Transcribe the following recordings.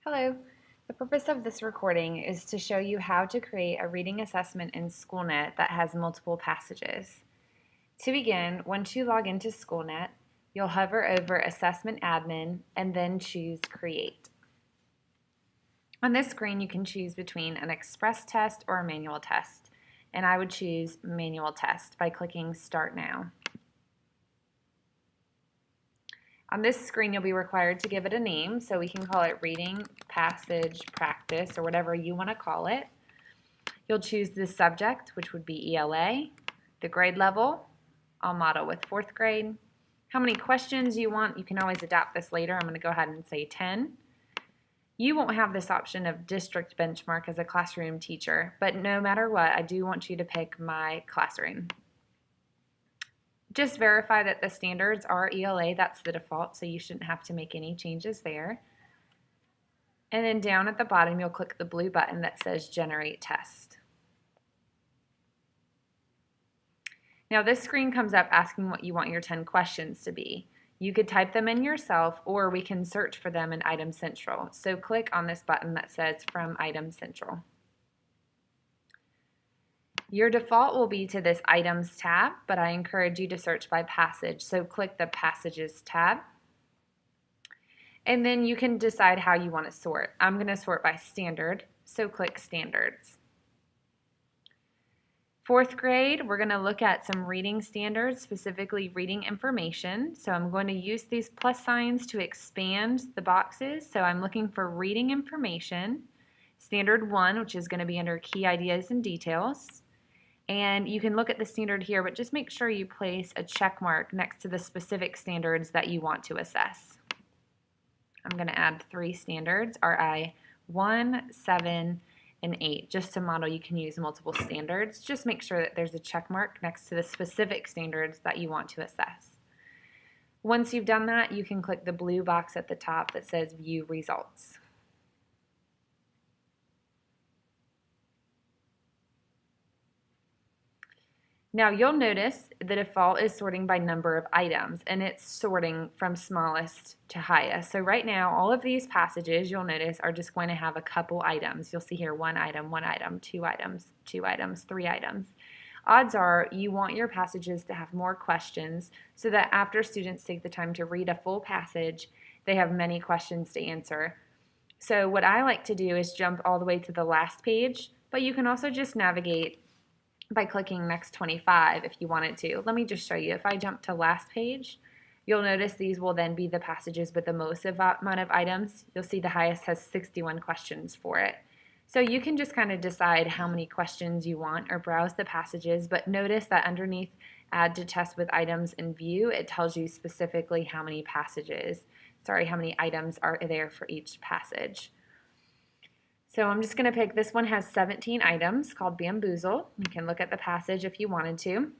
Hello. The purpose of this recording is to show you how to create a reading assessment in Schoolnet that has multiple passages. To begin, once you log into Schoolnet, you'll hover over Assessment Admin and then choose Create. On this screen, you can choose between an express test or a manual test, and I would choose Manual Test by clicking Start Now. On this screen, you'll be required to give it a name, so we can call it Reading Passage Practice or whatever you want to call it. You'll choose the subject, which would be ELA, the grade level, I'll model with 4th grade. How many questions you want, you can always adapt this later. I'm going to go ahead and say 10. You won't have this option of district benchmark as a classroom teacher, but no matter what, I do want you to pick my classroom. Just verify that the standards are ELA, that's the default, so you shouldn't have to make any changes there. And then down at the bottom, you'll click the blue button that says Generate Test. Now this screen comes up asking what you want your 10 questions to be. You could type them in yourself, or we can search for them in Item Central. So click on this button that says From Item Central. Your default will be to this Items tab, but I encourage you to search by passage. So click the Passages tab. And then you can decide how you want to sort. I'm going to sort by standard, so click Standards. 4th grade, we're going to look at some reading standards, specifically reading information. So I'm going to use these plus signs to expand the boxes. So I'm looking for reading information, Standard 1, which is going to be under Key Ideas and Details. And you can look at the standard here, but just make sure you place a check mark next to the specific standards that you want to assess. I'm going to add 3 standards, RI 1, 7, and 8. Just to model, you can use multiple standards. Just make sure that there's a check mark next to the specific standards that you want to assess. Once you've done that, you can click the blue box at the top that says View Results. Now you'll notice the default is sorting by number of items, and it's sorting from smallest to highest. So right now, all of these passages, you'll notice, are just going to have a couple items. You'll see here 1 item, 1 item, 2 items, 2 items, 3 items. Odds are you want your passages to have more questions so that after students take the time to read a full passage, they have many questions to answer. So what I like to do is jump all the way to the last page, but you can also just navigate by clicking next 25 if you wanted to. Let me just show you. If I jump to last page, you'll notice these will then be the passages with the most amount of items. You'll see the highest has 61 questions for it. So you can just kind of decide how many questions you want or browse the passages, but notice that underneath Add to Test with Items in View, it tells you specifically how many how many items are there for each passage. So I'm just going to pick, this one has 17 items called Bamboozle. You can look at the passage if you wanted to.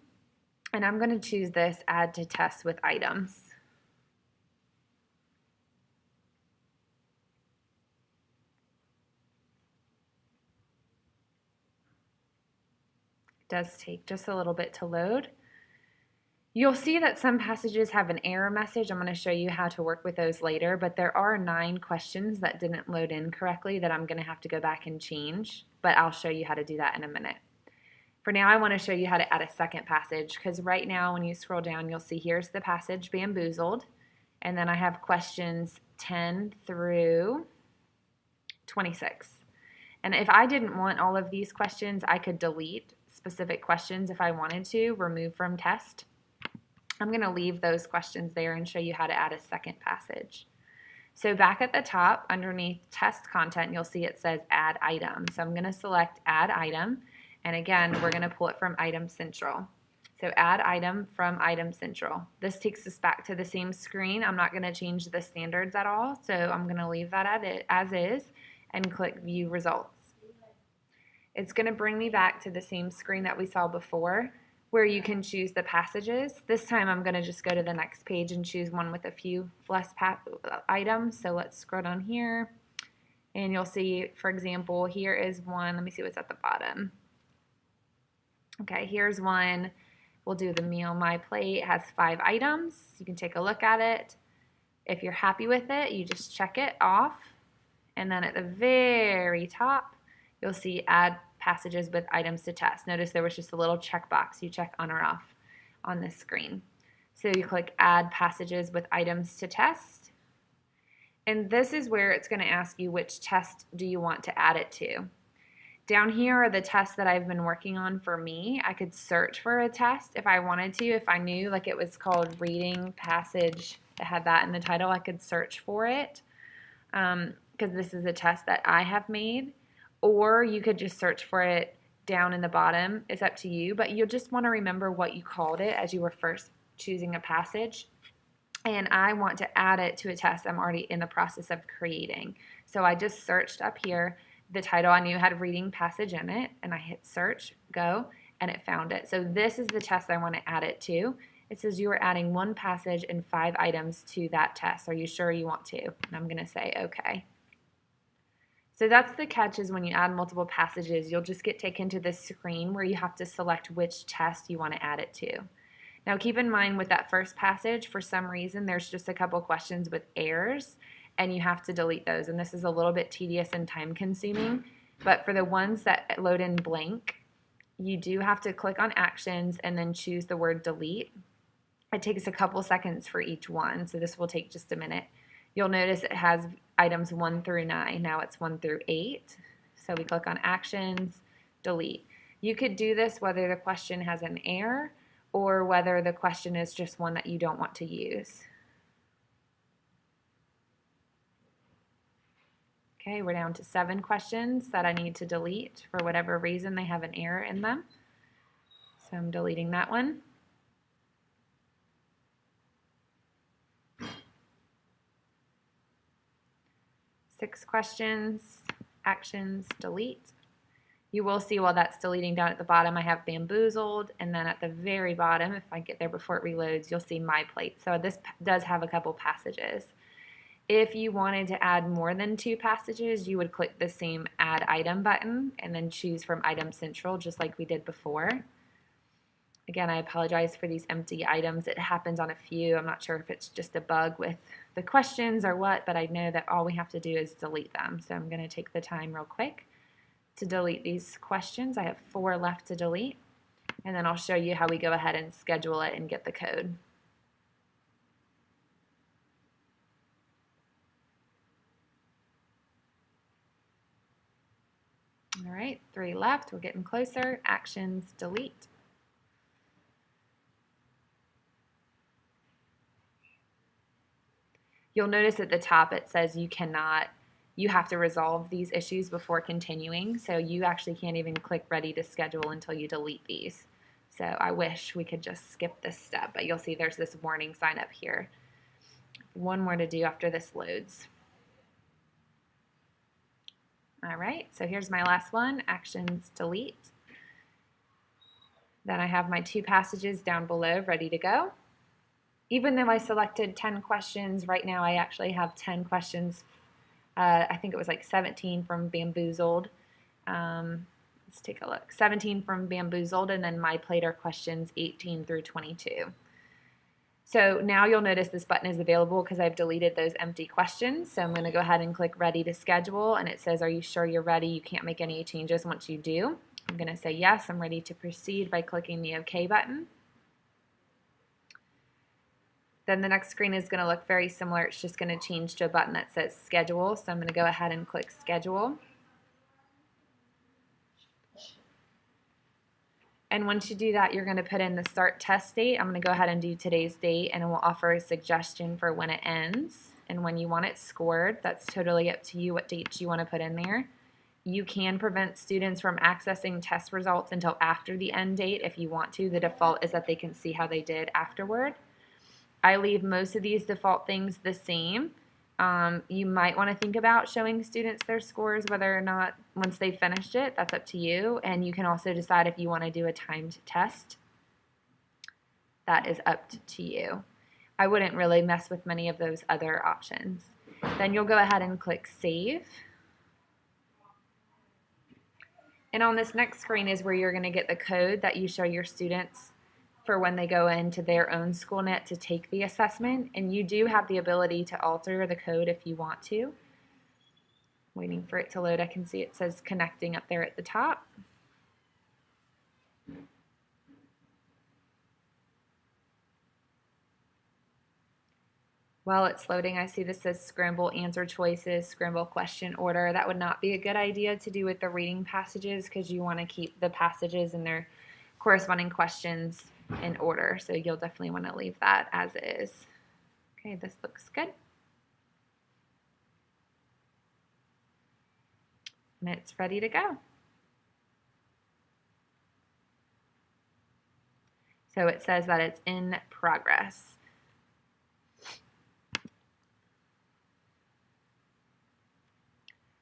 And I'm going to choose this Add to Test with Items. It does take just a little bit to load. You'll see that some passages have an error message. I'm going to show you how to work with those later, but there are 9 questions that didn't load in correctly that I'm going to have to go back and change, but I'll show you how to do that in a minute. For now, I want to show you how to add a second passage, because right now when you scroll down, you'll see here's the passage Bamboozled, and then I have questions 10 through 26. And if I didn't want all of these questions, I could delete specific questions if I wanted to, remove from test. I'm going to leave those questions there and show you how to add a second passage. So back at the top, underneath Test Content, you'll see it says Add Item. So I'm going to select Add Item, and again, we're going to pull it from Item Central. So Add Item from Item Central. This takes us back to the same screen. I'm not going to change the standards at all, so I'm going to leave that as is and click View Results. It's going to bring me back to the same screen that we saw before, where you can choose the passages. This time I'm going to just go to the next page and choose one with a few less items. So let's scroll down here, and you'll see, for example, here is one. Let me see what's at the bottom. Okay, here's one. We'll do the meal My Plate. It has 5 items. You can take a look at it. If you're happy with it, you just check it off And then at the very top, you'll see add passages with items to test. Notice there was just a little checkbox. You check on or off on this screen. So you click add passages with items to test. And this is where it's going to ask you which test do you want to add it to. Down here are the tests that I've been working on for me. I could search for a test if I wanted to. If I knew like it was called reading passage, it had that in the title, I could search for it because this is a test that I have made. Or you could just search for it down in the bottom. It's up to you, but you'll just want to remember what you called it as you were first choosing a passage. And I want to add it to a test I'm already in the process of creating. So I just searched up here. The title I knew had reading passage in it, and I hit search, go, and it found it. So this is the test I want to add it to. It says you are adding 1 passage and 5 items to that test. Are you sure you want to? And I'm going to say okay. So that's the catch, is when you add multiple passages, you'll just get taken to this screen where you have to select which test you want to add it to. Now keep in mind with that first passage, for some reason there's just a couple questions with errors, and you have to delete those. And this is a little bit tedious and time consuming, but for the ones that load in blank, you do have to click on actions and then choose the word delete. It takes a couple seconds for each one, so this will take just a minute. You'll notice it has items 1 through 9. Now it's 1 through 8. So we click on actions, delete. You could do this whether the question has an error or whether the question is just one that you don't want to use. Okay, we're down to 7 questions that I need to delete for whatever reason they have an error in them. So I'm deleting that one. Six questions, actions, delete. You will see while that's deleting down at the bottom, I have bamboozled, and then at the very bottom, if I get there before it reloads, you'll see my plate. So this does have a couple passages. If you wanted to add more than 2 passages, you would click the same Add Item button and then choose from Item Central, just like we did before. Again, I apologize for these empty items. It happens on a few. I'm not sure if it's just a bug with the questions or what, but I know that all we have to do is delete them. So I'm going to take the time real quick to delete these questions. I have 4 left to delete, and then I'll show you how we go ahead and schedule it and get the code. All right, 3 left. We're getting closer. Actions, delete. You'll notice at the top it says you have to resolve these issues before continuing, so you actually can't even click ready to schedule until you delete these. So I wish we could just skip this step, but you'll see there's this warning sign up here. 1 more to do after this loads. All right, so here's my last one, actions, delete. Then I have my 2 passages down below ready to go. Even though I selected 10 questions, right now I actually have 10 questions. I think it was like 17 from bamboozled. Let's take a look. 17 from bamboozled, and then my plate are questions 18 through 22. So now you'll notice this button is available because I've deleted those empty questions. So I'm going to go ahead and click ready to schedule, and it says, are you sure you're ready? You can't make any changes once you do. I'm going to say yes, I'm ready to proceed by clicking the OK button. Then the next screen is going to look very similar. It's just going to change to a button that says schedule. So I'm going to go ahead and click schedule. And once you do that, you're going to put in the start test date. I'm going to go ahead and do today's date, and it will offer a suggestion for when it ends and when you want it scored. That's totally up to you what dates you want to put in there. You can prevent students from accessing test results until after the end date if you want to. The default is that they can see how they did afterward. I leave most of these default things the same. You might want to think about showing students their scores, whether or not once they've finished it. That's up to you. And you can also decide if you want to do a timed test. That is up to you. I wouldn't really mess with many of those other options. Then you'll go ahead and click Save. And on this next screen is where you're going to get the code that you show your students for when they go into their own Schoolnet to take the assessment. And you do have the ability to alter the code if you want to. Waiting for it to load. I can see it says connecting up there at the top. While it's loading, I see this says scramble answer choices, scramble question order. That would not be a good idea to do with the reading passages because you want to keep the passages and their corresponding questions in order. So you'll definitely want to leave that as is. Okay, this looks good. And it's ready to go. So it says that it's in progress.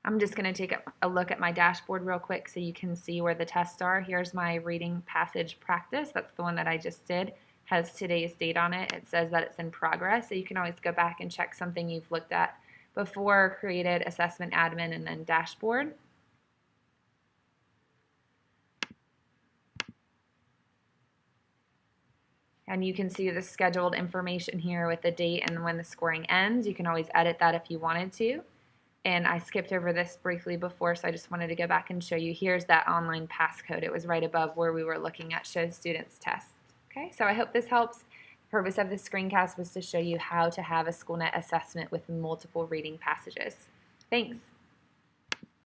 I'm just going to take a look at my dashboard real quick so you can see where the tests are. Here's my reading passage practice. That's the one that I just did. Has today's date on it. It says that it's in progress, so you can always go back and check something you've looked at before, created, assessment admin, and then dashboard. And you can see the scheduled information here with the date and when the scoring ends. You can always edit that if you wanted to. And I skipped over this briefly before, so I just wanted to go back and show you. Here's that online passcode. It was right above where we were looking at show students test. Okay, so I hope this helps. The purpose of this screencast was to show you how to have a Schoolnet assessment with multiple reading passages. Thanks.